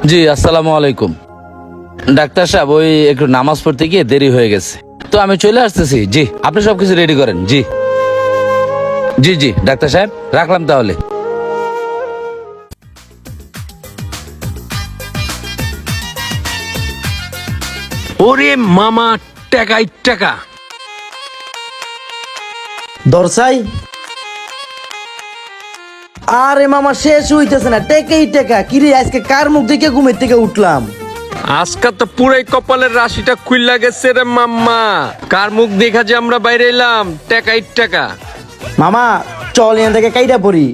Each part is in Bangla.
জি, আসসালামু আলাইকুম। ডাক্তার সাহেব, ওই একটু নামাজ পড়তে গিয়ে দেরি হয়ে গেছে, তো আমি চলে আসতেছি। জি, আপনি সবকিছু রেডি করেন। জি জি জি ডাক্তার সাহেব, রাখলাম তাহলে। ওরে মামা, টাকাই টাকা। দরসাই আরে মামা, শেষ হইতেছে না, টেকেই টেকা। কিরে আজকে কার মুখ দেখে ঘুমের থেকে উঠলাম? আজকে তো পুরাই কপালের রাশিটা খুইলা গেছে রে মাম্মা। কার মুখ দেখা যে আমরা বাইরে এলাম, টাকাই টাকা। মামা চল এখান থেকে কাইটা পড়ি,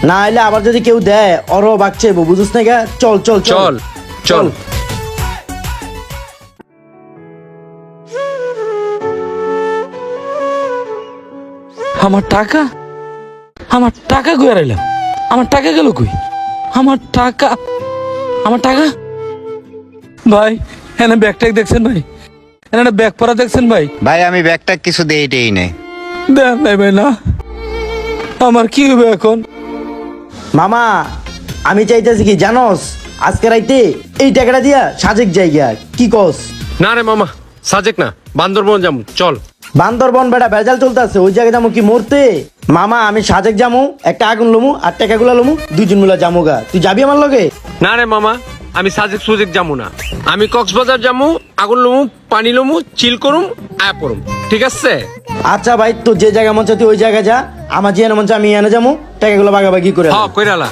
না হলে আবার যদি কেউ দেয় অরো বাগছে বুঝুস না গা। চল চল চল চল। আমার টাকা, আমার টাকা কই হারাইলাম? আমার টাকা গেল কই? আমার টাকা, আমার টাকা। ভাই, এনে ব্যাগ ট্যাগ দেখছেন ভাই? এনে ব্যাগ পরা দেখছেন ভাই? ভাই আমি ব্যাগটা কিছু দেই নাই। দেন নাই ভাই, না। আমার কি হবে এখন? মামা আমি চাইতেছি কি জানোস, আজকে রাইতে এই টাকাটা দিয়া সাজেক জায়গা, কি কস? না রে মামা, সাজেক না, বান্দরবন যাম, চল। বান্দরবন বেটা বেজাল চলতেছে, ওই জায়গায় যাবো কি মরতে? মামা আমি সাজেক যামু, একটা আগুন লমু আর টাকাগুলা লমু, দুইজন মিলা যামু গা। তুই যাবি আমার লগে? না রে মামা, আমি সাজেক সুজেক যামু না। আমি কক্সবাজার যামু, আগুন লমু, পানি লমু, চিল করুম, আয়া পড়ুম, ঠিক আছে? আচ্ছা ভাই, তো যে জায়গা মন চাই তুই ওই জায়গায় যা, আমার যে মন চাই আমি এনে যাবো, টাকাগুলো ভাগাভাগি করে। হ্যাঁ, কইরালা।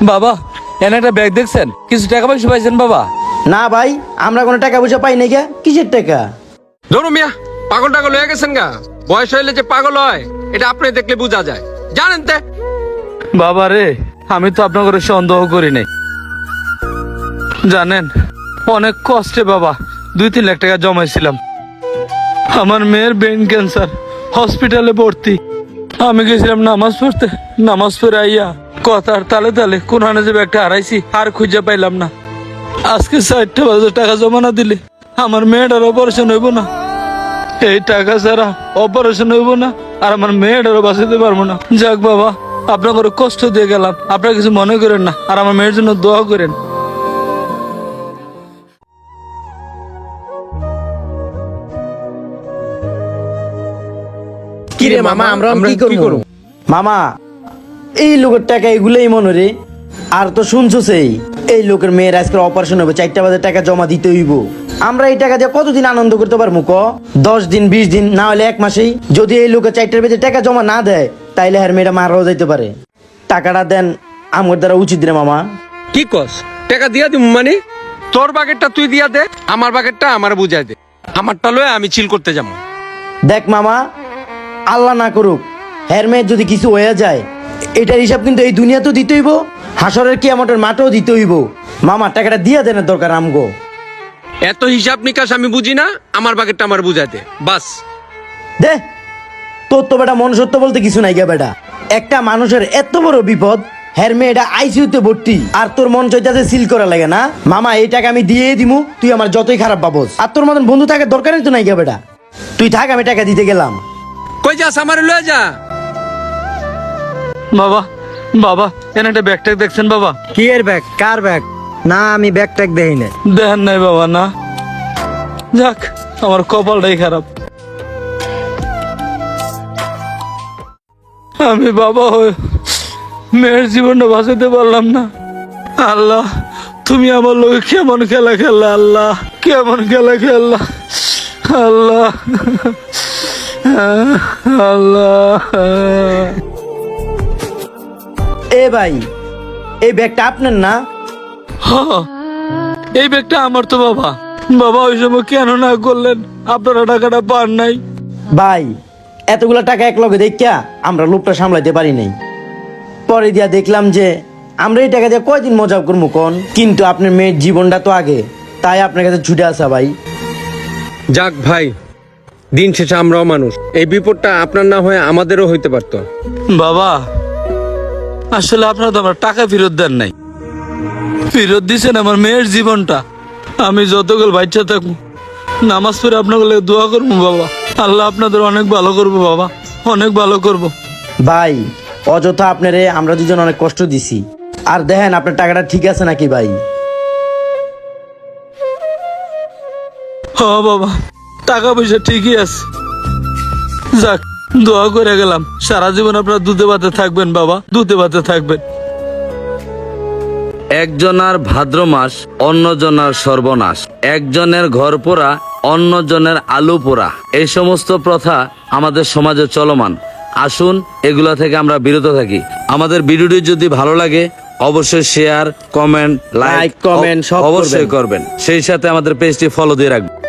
বাবা, এনে একটা ব্যাগ দেখছেন? কিছু টাকা পয়সা পাইছেন বাবা? না ভাই, আমরা কোনো টাকা পয়সা পাই নাই গা। কিসের টাকা? ধরু মিয়া, পাগল টাগল হয়ে গেছেন গা। বয়স হইলে যে পাগল হয় এটা আপনি দেখলে বোঝা যায়, জানেন তে? বাবা রে, আমি তো আপনার করে সন্দেহ করি নাই। জানেন, অনেক কষ্টে বাবা 2-3 লাখ টাকা জমাইছিলাম। আমার মেয়ের ব্রেন ক্যান্সার, হসপিটালে ভর্তি। আমি গেছিলাম নামাজ পড়তে, নামাজ পড়ে আইয়া কথার তালে তালে কোরআনে যে ব্যাগটা হারাইছি আর খুঁজে পাইলাম না। আজকে 60 বাজে টাকা জমা না দিলে আমার মেয়েটার অপারেশন হইব না। এই টাকা ছাড়া অপারেশন হইব না, আর আমার মেয়েটারও বাঁচাতে পারবো না। যাক বাবা, আপনার করে কষ্ট দিয়ে গেলাম, আপনারা কিছু মনে করেন না, আর আমার মেয়ের জন্য দোয়া করেন। কিরে মামা, আমরা কি করব? মামা এই লোকের টাকা এগুলোই মনে রে। আর তো শুনছো এই লোকের মেয়ের আজকে অপারেশন হবে, 4টা বাজে টাকা জমা দিতে হইব। আমরা এই টাকা দিয়ে কতদিন আনন্দ করতে পারবো ক? 10 দিন 20 দিন, না হলে 1 মাসেই। যদি এই লোকের 4টার বাজে টাকা জমা না দেয়, তাইলে হ্যার মেয়েটা মারাও যাইতে পারে। টাকাটা দেন, আমার দ্বারা উচিত রে মামা। কি কস? টাকা দিয়া দিম মানে? তোর বাগেরটা তুই দিয়া দে, আমার বাগেরটা আমার বুঝাই দে। আমারটা লয়ে আমি চিল করতে যাবো। দেখ মামা, আল্লাহ না করুক হ্যার মেয়ের যদি কিছু হয়ে যায়, এটার হিসাব কিন্তু এই দুনিয়াতেও দিতে হইব, হাসরের কিয়ামতের মাঠেও দিতে হইব। মামা টাকাটা দিয়া দেনের দরকার আমগো। এত হিসাব নিকাশ আমি বুঝি না, আমার বাগেরটা আমার বুঝাই দে, বাস। দে, তোর তো বেটা মনুষ্যত্ব বলতে কিছু নাই গে বেটা। একটা মানুষের এত বড় বিপদ, হ্যার মেয়েটা আইসিইউতে ভর্তি, আর তোর মন চাইতেছে সিল করা লাগে না? মামা এই টাকা আমি দিয়ে দিমু, তুই আমার যতই খারাপ ভাবস। আর তোর মতন বন্ধু থাকার দরকারই তো নাই গে বেটা। তুই থাক, আমি টাকা দিতে গেলাম। কই যাস? আমার লয়ে যা। বাবা, বাবা এনে একটা ব্যাগ ট্যাগ দেখছেন বাবা? কি এর ব্যাগ? কার ব্যাগ? না, আমি ব্যাগ ট্যাগ দেই না। দেখেন নাই বাবা? না, যাক, আমার কপালটাই খারাপ। আমি বাবা হয়ে মেয়ের জীবনটা বাঁচাতে পারলাম না। আল্লাহ, তুমি আমার লোকে কেমন খেলা খেললা? আল্লাহ, কেমন খেলা খেললা? আল্লাহ, আল্লাহ। এ ভাই, এই ব্যাগটা আপনার না? হ্যাঁ, এই ব্যাগটা আমার তো বাবা। বাবা ওই সময় কেন না করলেন? আপনারা টাকাটা পান নাই? ভাই এতগুলা টাকা এক লগে দেখিয়া আমরা লোকটা সামলাইতে পারি নাই। পরে দিয়া দেখলাম যে আমরা এই টাকা দিয়ে কয়দিন মজা করবো কোন? কিন্তু আপনার মেয়ের জীবনটা তো আগে, তাই আপনার কাছে ছুটে আসা ভাই। যাক ভাই, দিন শেষে আমরাও মানুষ। এই বিপদটা আপনার না হয়ে আমাদেরও হইতে পারতো। বাবা, আসলে আপনারা তো আমার টাকা ফেরত দেন নাই, ফেরত দিছেন আমার মেয়ের জীবনটা। আমি যতগুলো বাচ্চা থাকবো নামাজ পড়ে আপনাকে দোয়া করবো বাবা। আল্লাহ আপনাদের অনেক ভালো করবো বাবা, অনেক ভালো করবো। ভাই অযথা আপনারে আমরা দুজন অনেক কষ্ট দিছি। আর দেখেন আপনার টাকাটা ঠিক আছে নাকি ভাই? হ বাবা, টাকা পয়সা ঠিকই আছে। যাক, দোয়া করে গেলাম, সারা জীবন আপনার দুধে ভাতে থাকবেন বাবা, দুধে ভাতে থাকবেন। একজনার ভাদ্র মাস অন্যজনার সর্বনাশ, একজনের ঘর পোড়া অন্যজনের আলু পোড়া, এই সমস্ত প্রথা আমাদের সমাজে চলমান। আসুন এগুলা থেকে আমরা বিরত থাকি। আমাদের ভিডিওটি যদি ভালো লাগে অবশ্যই share, comment, like, Like, comment সব অবশ্যই করবেন। সেই সাথে আমাদের পেজটি ফলো দিয়ে রাখবেন।